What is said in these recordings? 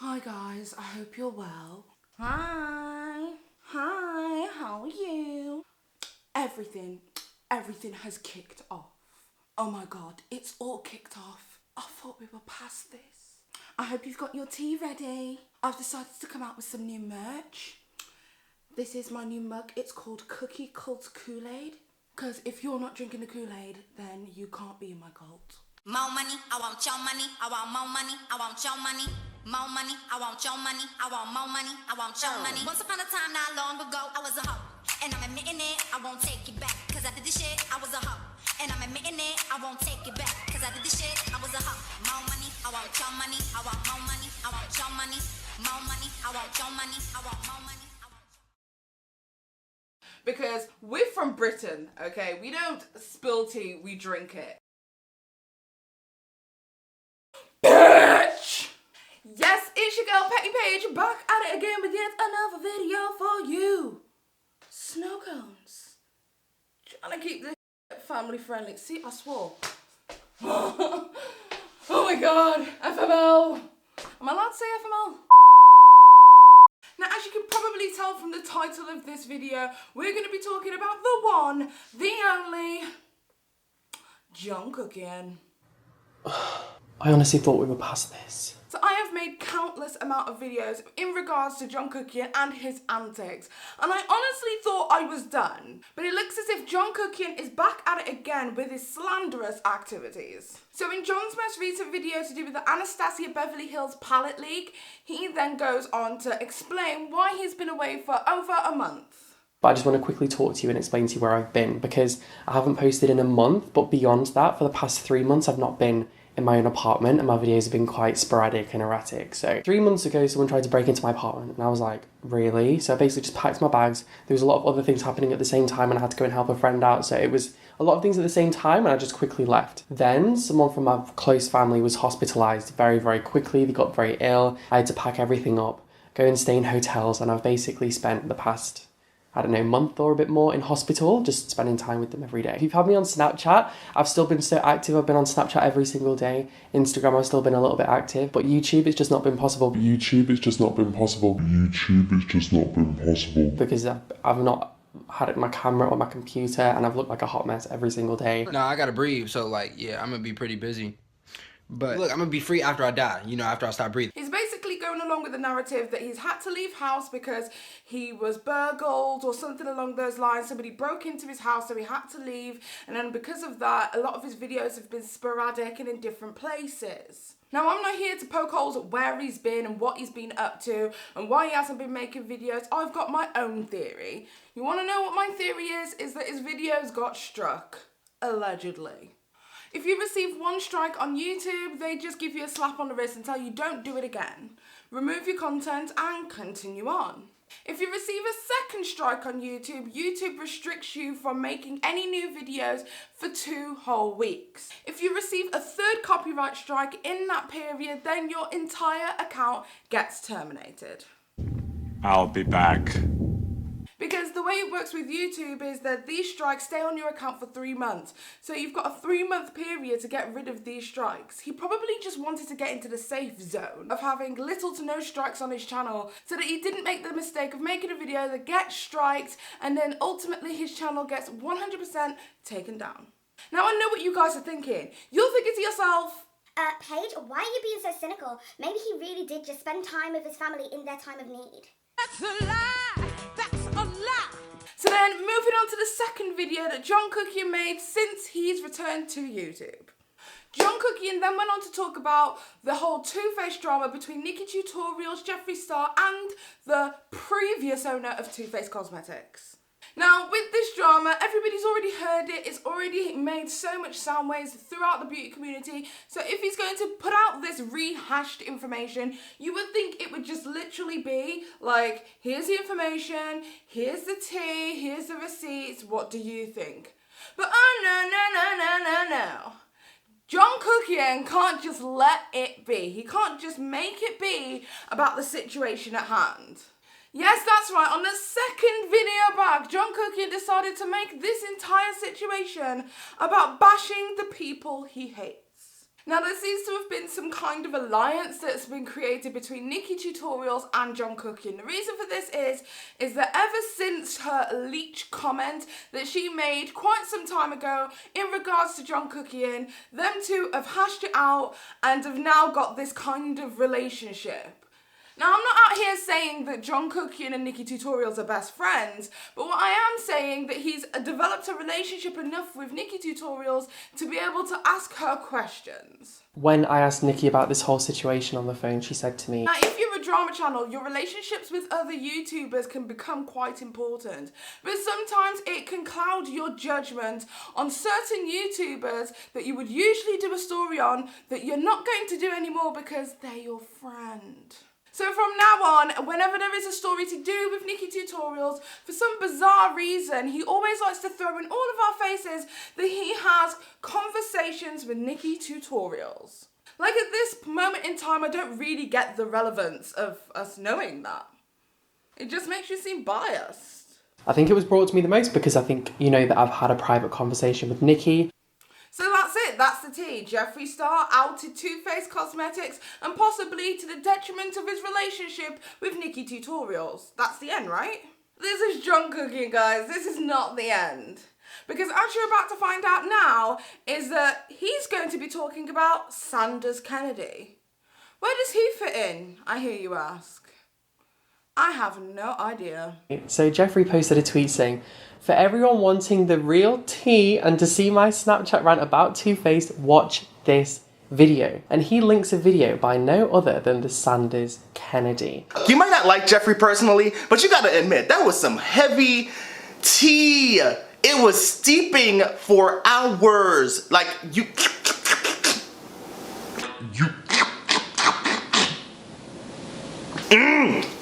Hi guys, I hope you're well. Hi, how are you? Everything has kicked off. Oh my god, it's all kicked off. I thought we were past this. I hope you've got your tea ready. I've decided to come out with some new merch. This is my new mug. It's called Kucki Cult Kool-Aid. Because if you're not drinking the Kool-Aid, then you can't be in my cult. More money, I want your money, I want more money, I want your money. More money, I want your money, I want more money, I want your money. Once upon a time, not long ago, I was a hoe. And I'm admitting it, I won't take it back. Cause I did this shit, I was a hoe. And I'm admitting it, I won't take it back. Cause I did this shit, I was a hoe. More money, I want your money, I want more money, I want your money. More money, I want your money, I want more money. Because we're from Britain, okay? We don't spill tea, we drink it. Bitch! Yes, it's your girl Petty Paige, back at it again with yet another video for you. Snow cones. Trying to keep this family friendly. See, I swore. Oh my god, FML. Am I allowed to say FML? Now, as you can probably tell from the title of this video, we're going to be talking about the one, the only, John Kuckian. I honestly thought we were past this. So I have made countless amount of videos in regards to John Kuckian and his antics, and I honestly thought I was done. But it looks as if John Kuckian is back at it again with his slanderous activities. So in John's most recent video to do with the Anastasia Beverly Hills palette leak, he then goes on to explain why he's been away for over a month. But I just want to quickly talk to you and explain to you where I've been, because I haven't posted in a month, but beyond that, for the past 3 months, I've not been in my own apartment and my videos have been quite sporadic and erratic. So 3 months ago, someone tried to break into my apartment and I was like, really? So I basically just packed my bags. There was a lot of other things happening at the same time and I had to go and help a friend out. So it was a lot of things at the same time and I just quickly left. Then someone from my close family was hospitalized very, very quickly. They got very ill. I had to pack everything up, go and stay in hotels, and I've basically spent the past, I don't know, month or a bit more in hospital, just spending time with them every day. If you've had me on Snapchat, I've still been so active. I've been on Snapchat every single day. Instagram, I've still been a little bit active, but YouTube, it's just not been possible. It's just not been possible. Because I've not had my camera or my computer and I've looked like a hot mess every single day. No, I gotta breathe, so like, yeah, I'm gonna be pretty busy. But look, I'm gonna be free after I die, you know, after I stop breathing. He's basically going along with the narrative that he's had to leave house because he was burgled or something along those lines. Somebody broke into his house, so he had to leave. And then because of that, a lot of his videos have been sporadic and in different places. Now, I'm not here to poke holes at where he's been and what he's been up to and why he hasn't been making videos. I've got my own theory. You want to know what my theory is that his videos got struck. Allegedly. If you receive one strike on YouTube, they just give you a slap on the wrist and tell you don't do it again. Remove your content and continue on. If you receive a second strike on YouTube, YouTube restricts you from making any new videos for 2 whole weeks. If you receive a third copyright strike in that period, then your entire account gets terminated. I'll be back. Because the way it works with YouTube is that these strikes stay on your account for 3 months. So you've got a 3-month period to get rid of these strikes. He probably just wanted to get into the safe zone of having little to no strikes on his channel so that he didn't make the mistake of making a video that gets striked and then ultimately his channel gets 100% taken down. Now I know what you guys are thinking. You're thinking to yourself, Paige, why are you being so cynical? Maybe he really did just spend time with his family in their time of need. that's a lie! That's a lie! So then, moving on to the second video that John Kuckian made since he's returned to YouTube. John Kuckian then went on to talk about the whole Too Faced drama between Nikki Tutorials, Jefree Star, and the previous owner of Too Faced Cosmetics. Now, with this drama, everybody's already heard it. It's already made so much sound waves throughout the beauty community. So if he's going to put out this rehashed information, you would think it would just literally be like, here's the information, here's the tea, here's the receipts, what do you think? But oh no. John Kuckian can't just let it be. He can't just make it be about the situation at hand. Yes, that's right, on the second video back, John Kuckian decided to make this entire situation about bashing the people he hates. Now there seems to have been some kind of alliance that's been created between Nikki Tutorials and John Kuckian. The reason for this is that ever since her leech comment that she made quite some time ago in regards to John Kuckian, them two have hashed it out and have now got this kind of relationship. Now, I'm not out here saying that John Kuckian and Nikki Tutorials are best friends, but what I am saying that he's developed a relationship enough with Nikki Tutorials to be able to ask her questions. When I asked Nikki about this whole situation on the phone, she said to me, now, if you're a drama channel, your relationships with other YouTubers can become quite important, but sometimes it can cloud your judgment on certain YouTubers that you would usually do a story on that you're not going to do anymore because they're your friend. So from now on, whenever there is a story to do with Nikki Tutorials, for some bizarre reason, he always likes to throw in all of our faces that he has conversations with Nikki Tutorials. Like at this moment in time, I don't really get the relevance of us knowing that. It just makes you seem biased. I think it was brought to me the most because I think, you know, that I've had a private conversation with Nikki. So that's it, that's the tea. Jefree Star outed Too Faced Cosmetics and possibly to the detriment of his relationship with Nikki Tutorials. That's the end, right? This is John Kuckian, guys. This is not the end. Because as you're about to find out now is that he's going to be talking about Sanders Kennedy. Where does he fit in, I hear you ask? I have no idea. So Jefree posted a tweet saying, "For everyone wanting the real tea and to see my Snapchat rant about Too Faced, watch this video." And he links a video by no other than the Sanders Kennedy. You might not like Jefree personally, but you gotta admit, that was some heavy tea. It was steeping for hours. Like,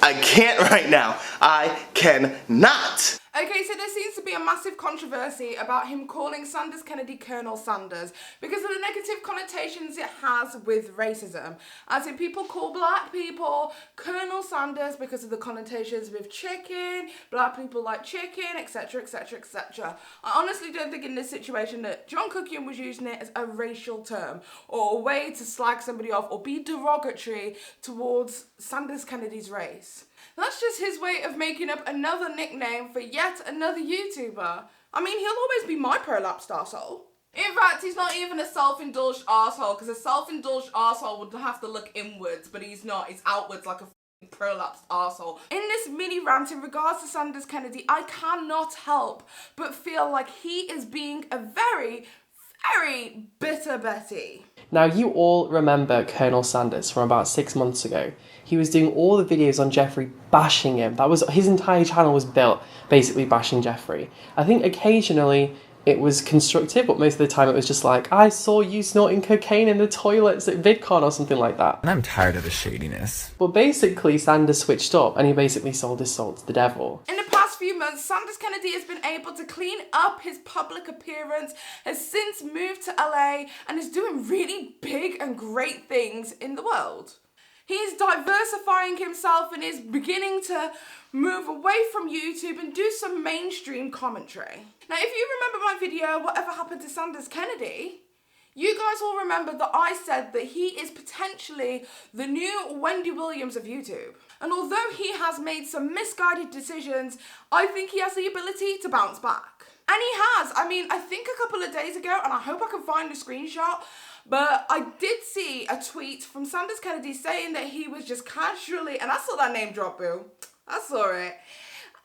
I can't right now. I cannot. Okay, so there seems to be a massive controversy about him calling Sanders Kennedy Colonel Sanders because of the negative connotations it has with racism. As in, people call black people Colonel Sanders because of the connotations with chicken, black people like chicken, etc, etc, etc. I honestly don't think in this situation that John Kuckian was using it as a racial term or a way to slag somebody off or be derogatory towards Sanders Kennedy's race. That's just his way of making up another nickname for yet another YouTuber. I mean, he'll always be my prolapsed arsehole. In fact, he's not even a self-indulged arsehole, because a self-indulged arsehole would have to look inwards, but he's not. He's outwards like a prolapsed arsehole. In this mini rant in regards to Sanders Kennedy, I cannot help but feel like he is being a very bitter Betty. Now, you all remember Colonel Sanders from about 6 months ago. He was doing all the videos on Jefree bashing him. That was his entire channel was built basically bashing Jefree. I think occasionally it was constructive, but most of the time it was just like, "I saw you snorting cocaine in the toilets at VidCon," or something like that. And I'm tired of the shadiness. But basically, Sanders switched up and he basically sold his soul to the devil. In the past few months, Sanders Kennedy has been able to clean up his public appearance, has since moved to LA, and is doing really big and great things in the world. He's diversifying himself and is beginning to move away from YouTube and do some mainstream commentary. Now, if you remember my video, Whatever Happened to Sanders Kennedy, you guys will remember that I said that he is potentially the new Wendy Williams of YouTube. And although he has made some misguided decisions, I think he has the ability to bounce back. And he has. I mean, I think a couple of days ago, and I hope I can find the screenshot, but I did see a tweet from Sanders Kennedy saying that he was just casually, and I saw that name drop, boo. I saw it.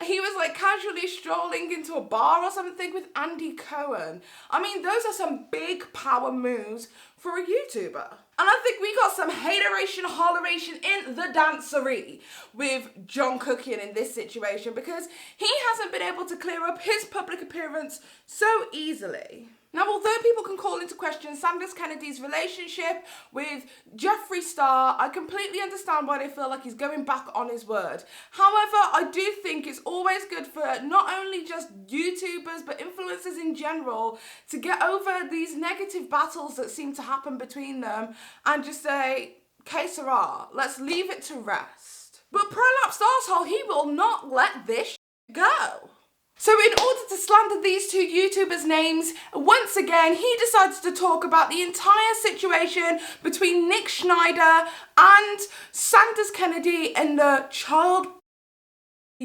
He was like casually strolling into a bar or something with Andy Cohen. I mean, those are some big power moves for a YouTuber. And I think we got some hateration, holleration in the dancery with John Kuckian in this situation because he hasn't been able to clear up his public appearance so easily. Now, although people can call into question Sanders Kennedy's relationship with Jefree Star, I completely understand why they feel like he's going back on his word. However, I do think it's always good for not only just YouTubers, but influencers in general to get over these negative battles that seem to happen between them and just say, que sera, let's leave it to rest. But prolapsed arsehole, he will not let this go. So in order to slander these two YouTubers' names, once again, he decides to talk about the entire situation between Nick Schneider and Sanders Kennedy and the child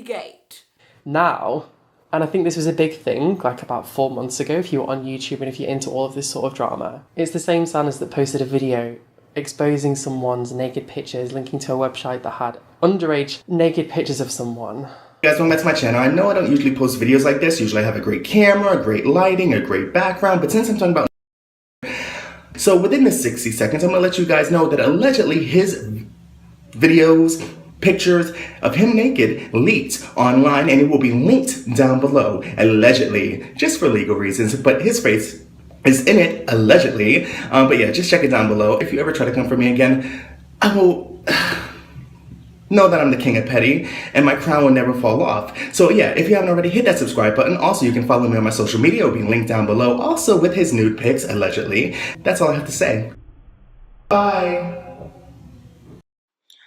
gate. Now, and I think this was a big thing, like about 4 months ago, if you were on YouTube and if you're into all of this sort of drama. It's the same Sanders that posted a video exposing someone's naked pictures, linking to a website that had underage naked pictures of someone. You guys, welcome back to my channel. I know I don't usually post videos like this. Usually I have a great camera, great lighting, a great background, but since I'm talking about... So within the 60 seconds, I'm gonna let you guys know that allegedly his videos, pictures of him naked leaked online, and it will be linked down below, allegedly, just for legal reasons, but his face is in it, allegedly. But yeah, just check it down below. If you ever try to come for me again, I will... know that I'm the king of petty, and my crown will never fall off. So yeah, if you haven't already, hit that subscribe button. Also, you can follow me on my social media. It will be linked down below. Also with his nude pics, allegedly. That's all I have to say. Bye.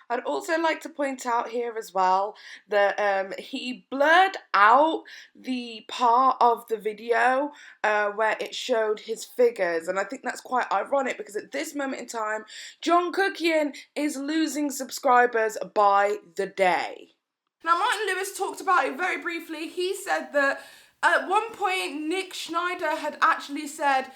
I'd also like to point out here as well that he blurred out the part of the video where it showed his figures, and I think that's quite ironic because at this moment in time, John Kuckian is losing subscribers by the day. Now, Martin Lewis talked about it very briefly. He said that at one point Nick Schneider had actually said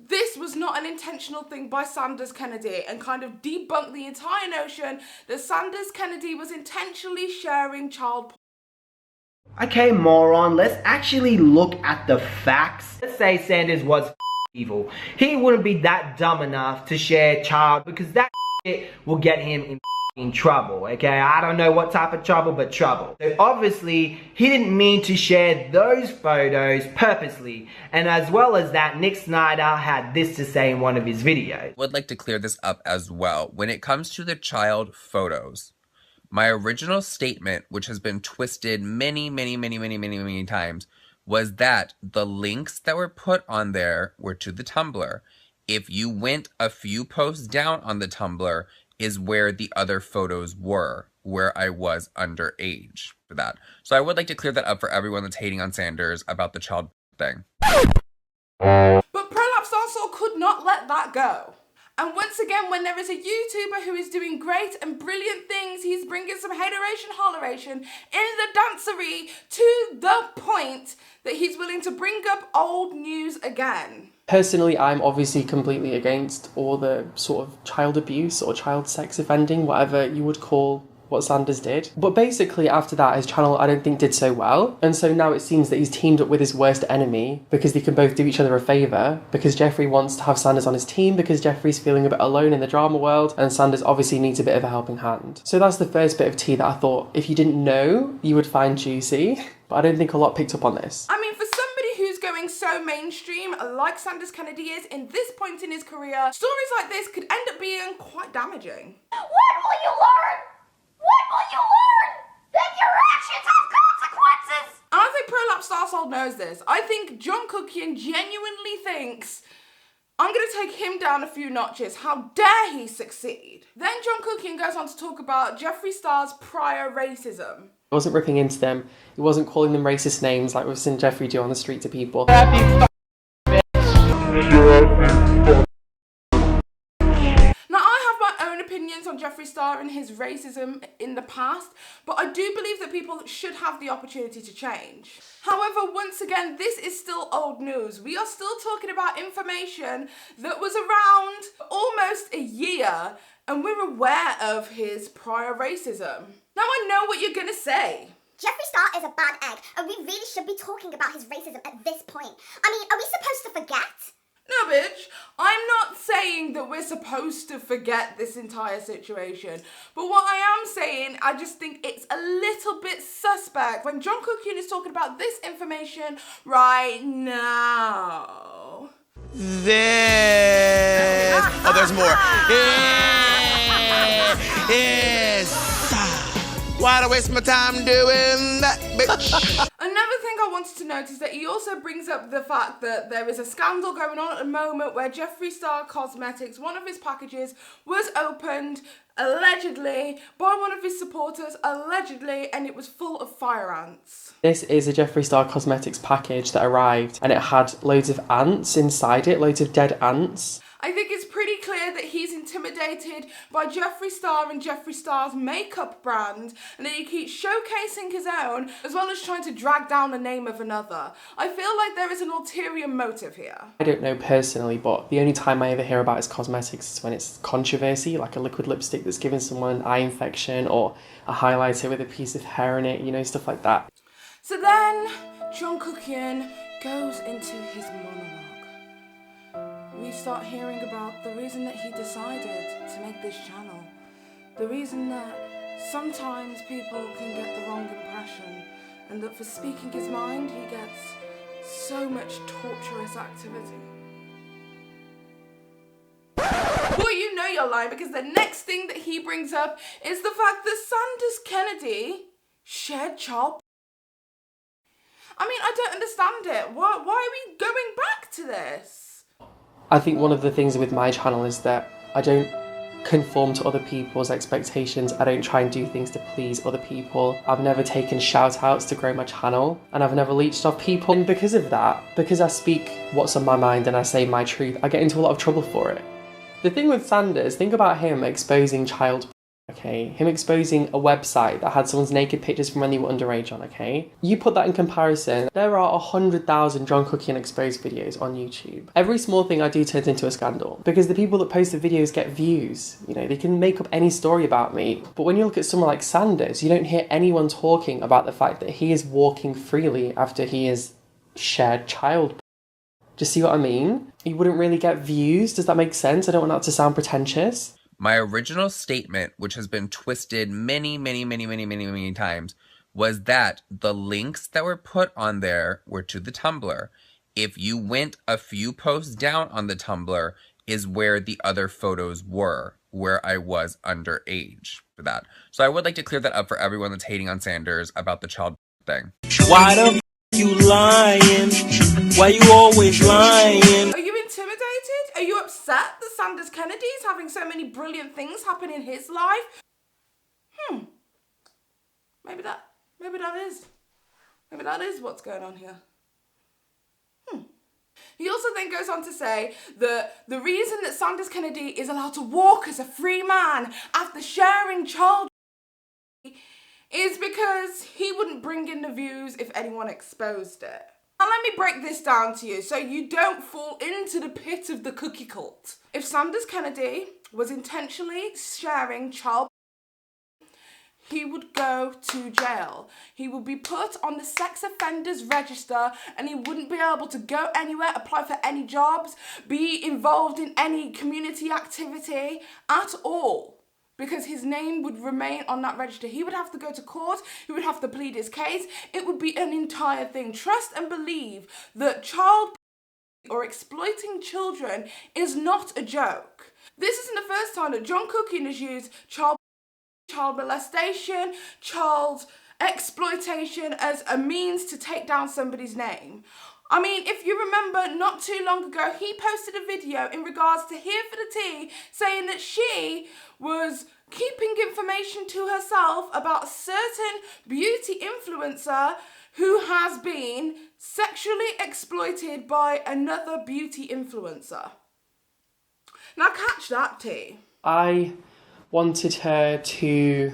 this was not an intentional thing by Sanders Kennedy, and kind of debunked the entire notion that Sanders Kennedy was intentionally sharing child porn. Okay, moron, let's actually look at the facts. Let's say Sanders was evil. He wouldn't be that dumb enough to share child, because that shit will get him in trouble, okay? I don't know what type of trouble, but trouble. So obviously, he didn't mean to share those photos purposely. And as well as that, Nick Schneider had this to say in one of his videos. Would like to clear this up as well. When it comes to the child photos, my original statement, which has been twisted many times, was that the links that were put on there were to the Tumblr. If you went a few posts down on the Tumblr, is where the other photos were, where I was underage for that. So I would like to clear that up for everyone that's hating on Sanders about the child thing. But Prolapse also could not let that go. And once again, when there is a YouTuber who is doing great and brilliant things, he's bringing some hateration, holleration in the dancery to the point that he's willing to bring up old news again. Personally, I'm obviously completely against all the sort of child abuse or child sex offending, whatever you would call what Sanders did. But basically after that, his channel I don't think did so well. And so now it seems that he's teamed up with his worst enemy because they can both do each other a favour, because Jefree wants to have Sanders on his team because Jeffree's feeling a bit alone in the drama world and Sanders obviously needs a bit of a helping hand. So that's the first bit of tea that I thought if you didn't know, you would find juicy. But I don't think a lot picked up on this. I mean, for somebody who's going so mainstream like Sanders Kennedy is in this point in his career, stories like this could end up being quite damaging. What will you learn? What will you learn? That your actions have consequences! And I think Prolapse Starsoul knows this. I think John Kuckian genuinely thinks, I'm going to take him down a few notches. How dare he succeed? Then John Kuckian goes on to talk about Jeffree Star's prior racism. He wasn't ripping into them. He wasn't calling them racist names like we've seen Jefree do on the street to people. Now, I have my own opinions on Jefree Star and his racism in the past, but I do believe that people should have the opportunity to change. However, once again, this is still old news. We are still talking about information that was around almost a year, and we're aware of his prior racism. Now I know what you're gonna say. Jefree Star is a bad egg, and we really should be talking about his racism at this point. I mean, are we supposed to forget? No, bitch, I'm not saying that we're supposed to forget this entire situation, but what I am saying, I just think it's a little bit suspect when John Kuckian is talking about this information right now. This. Oh, there's more. Yes. Why'd I waste my time doing that, bitch? Another thing I wanted to note is that he also brings up the fact that there is a scandal going on at the moment where Jefree Star Cosmetics, one of his packages, was opened allegedly, by one of his supporters, allegedly, and it was full of fire ants. This is a Jefree Star Cosmetics package that arrived, and it had loads of ants inside it, loads of dead ants. I think it's pretty clear that he's intimidated by Jefree Star and Jefree Star's makeup brand, and that he keeps showcasing his own as well as trying to drag down the name of another. I feel like there is an ulterior motive here. I don't know personally, but the only time I ever hear about his cosmetics is when it's controversy, like a liquid lipstick that's giving someone an eye infection, or a highlighter with a piece of hair in it, you know, stuff like that. So then, John Kuckian goes into his monologue. We start hearing about the reason that he decided to make this channel. The reason that sometimes people can get the wrong impression, and that for speaking his mind, he gets so much torturous activity. Well, you know you're lying, because the next thing that he brings up is the fact that Sanders Kennedy shared child. I mean, I don't understand it. Why are we going back to this? I think one of the things with my channel is that I don't conform to other people's expectations. I don't try and do things to please other people. I've never taken shout outs to grow my channel, and I've never leeched off people. And because of that, because I speak what's on my mind and I say my truth, I get into a lot of trouble for it. The thing with Sanders, think about him exposing child, okay? Him exposing a website that had someone's naked pictures from when they were underage on, okay? You put that in comparison, there are 100,000 John Kuckian exposed videos on YouTube. Every small thing I do turns into a scandal, because the people that post the videos get views. You know, they can make up any story about me. But when you look at someone like Sanders, you don't hear anyone talking about the fact that he is walking freely after he has shared child. Do you see what I mean? You wouldn't really get views. Does that make sense? I don't want that to sound pretentious. My original statement, which has been twisted many times, was that the links that were put on there were to the Tumblr. If you went a few posts down on the Tumblr, is where the other photos were, where I was underage for that. So I would like to clear that up for everyone that's hating on Sanders about the child thing. Why the f you lying? Why you always lying? Are you intimidated? Are you upset that Sanders Kennedy is having so many brilliant things happen in his life? Maybe that is what's going on here. He also then goes on to say that the reason that Sanders Kennedy is allowed to walk as a free man after sharing child is because he wouldn't bring in the views if anyone exposed it. Now let me break this down to you so you don't fall into the pit of the Kucki cult. If Sanders Kennedy was intentionally sharing child, he would go to jail. He would be put on the sex offenders register, and he wouldn't be able to go anywhere, apply for any jobs, be involved in any community activity at all, because his name would remain on that register. He would have to go to court, he would have to plead his case. It would be an entire thing. Trust and believe that child or exploiting children is not a joke. This isn't the first time that John Kuckian has used child molestation, child exploitation as a means to take down somebody's name. I mean, if you remember, not too long ago, he posted a video in regards to Here for the Tea, saying that she was keeping information to herself about a certain beauty influencer who has been sexually exploited by another beauty influencer. Now catch that, T. I wanted her to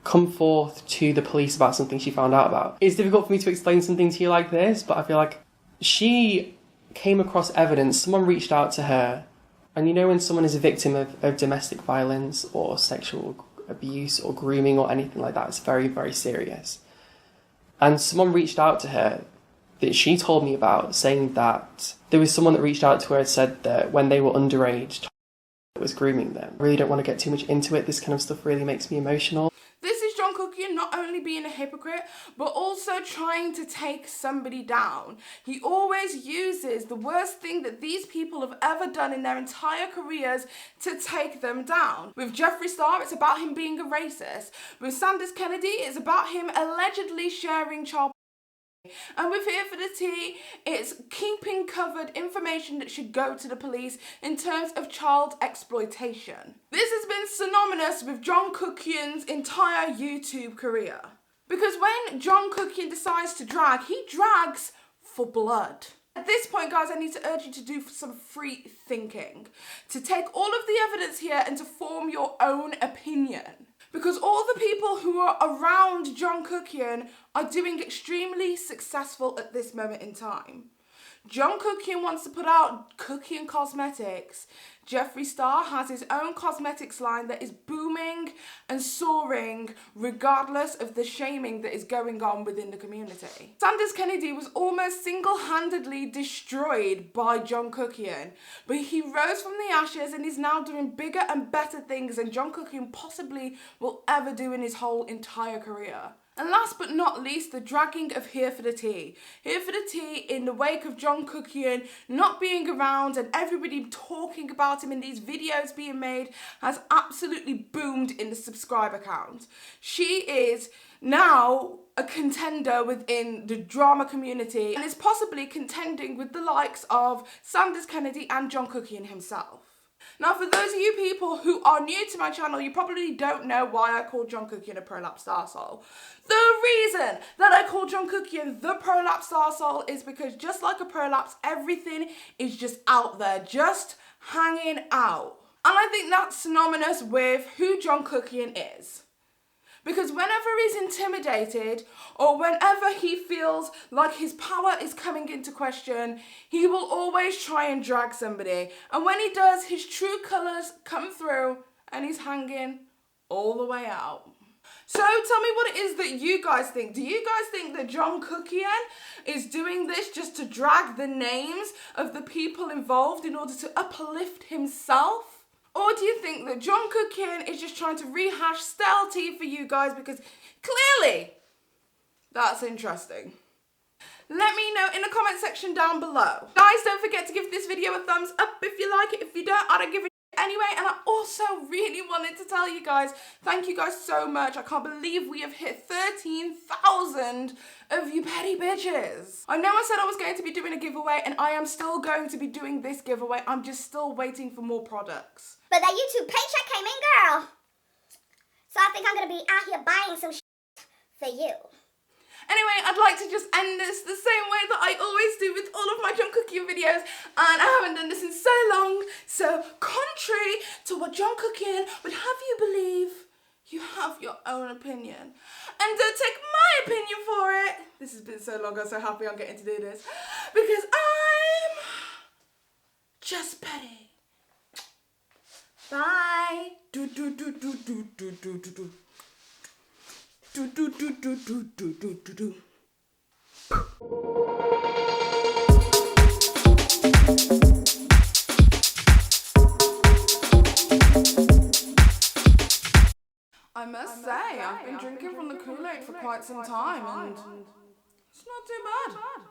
come forth to the police about something she found out about. It's difficult for me to explain something to you like this, but I feel like she came across evidence, someone reached out to her, and you know when someone is a victim of domestic violence or sexual abuse or grooming or anything like that, it's very, very serious. And someone reached out to her that she told me about, saying that there was someone that reached out to her and said that when they were underage, was grooming them. I really don't want to get too much into it. This kind of stuff really makes me emotional. This is John Kuckian not only being a hypocrite, but also trying to take somebody down. He always uses the worst thing that these people have ever done in their entire careers to take them down. With Jefree Star, it's about him being a racist. With Sanders Kennedy, it's about him allegedly sharing child. And with Here for the Tea, it's keeping covered information that should go to the police in terms of child exploitation. This has been synonymous with John Kuckian's entire YouTube career. Because when John Kuckian decides to drag, he drags for blood. At this point, guys, I need to urge you to do some free thinking, to take all of the evidence here and to form your own opinion. Because all the people who are around John Kuckian are doing extremely successful at this moment in time. John Kuckian wants to put out Kuckian Cosmetics. Jefree Star has his own cosmetics line that is booming and soaring regardless of the shaming that is going on within the community. Sanders Kennedy was almost single-handedly destroyed by John Kuckian, but he rose from the ashes and is now doing bigger and better things than John Kuckian possibly will ever do in his whole entire career. And last but not least, the dragging of Here for the Tea. Here for the Tea, in the wake of John Kuckian not being around and everybody talking about him and these videos being made, has absolutely boomed in the subscriber count. She is now a contender within the drama community and is possibly contending with the likes of Sanders Kennedy and John Kuckian himself. Now, for those of you people who are new to my channel, you probably don't know why I call John Kuckian a prolapsed arsehole. The reason that I call John Kuckian the prolapsed arsehole is because just like a prolapse, everything is just out there, just hanging out. And I think that's synonymous with who John Kuckian is. Because whenever he's intimidated or whenever he feels like his power is coming into question, he will always try and drag somebody. And when he does, his true colours come through and he's hanging all the way out. So tell me what it is that you guys think. Do you guys think that John Kuckian is doing this just to drag the names of the people involved in order to uplift himself? Or do you think that John Kuckian is just trying to rehash stale tea for you guys because clearly that's interesting? Let me know in the comment section down below. Guys, don't forget to give this video a thumbs up if you like it. If you don't, I don't give a anyway. And I also really wanted to tell you guys, thank you guys so much. I can't believe we have hit 13,000 of you petty bitches. I know I said I was going to be doing a giveaway and I am still going to be doing this giveaway. I'm just still waiting for more products. But that YouTube paycheck came in, girl. So I think I'm going to be out here buying some shit for you. Anyway, I'd like to just end this the same way that I always do with all of my John Kuckian videos, and I haven't done this in so long, so contrary to what John Kuckian would have you believe, you have your own opinion. And don't take my opinion for it. This has been so long, I'm so happy I'm getting to do this, because I'm just petty. Bye. Do do do do do do do do do. Do do do do do do do do do. I must say, I've been drinking from the Kool-Aid for quite some time and it's not too bad.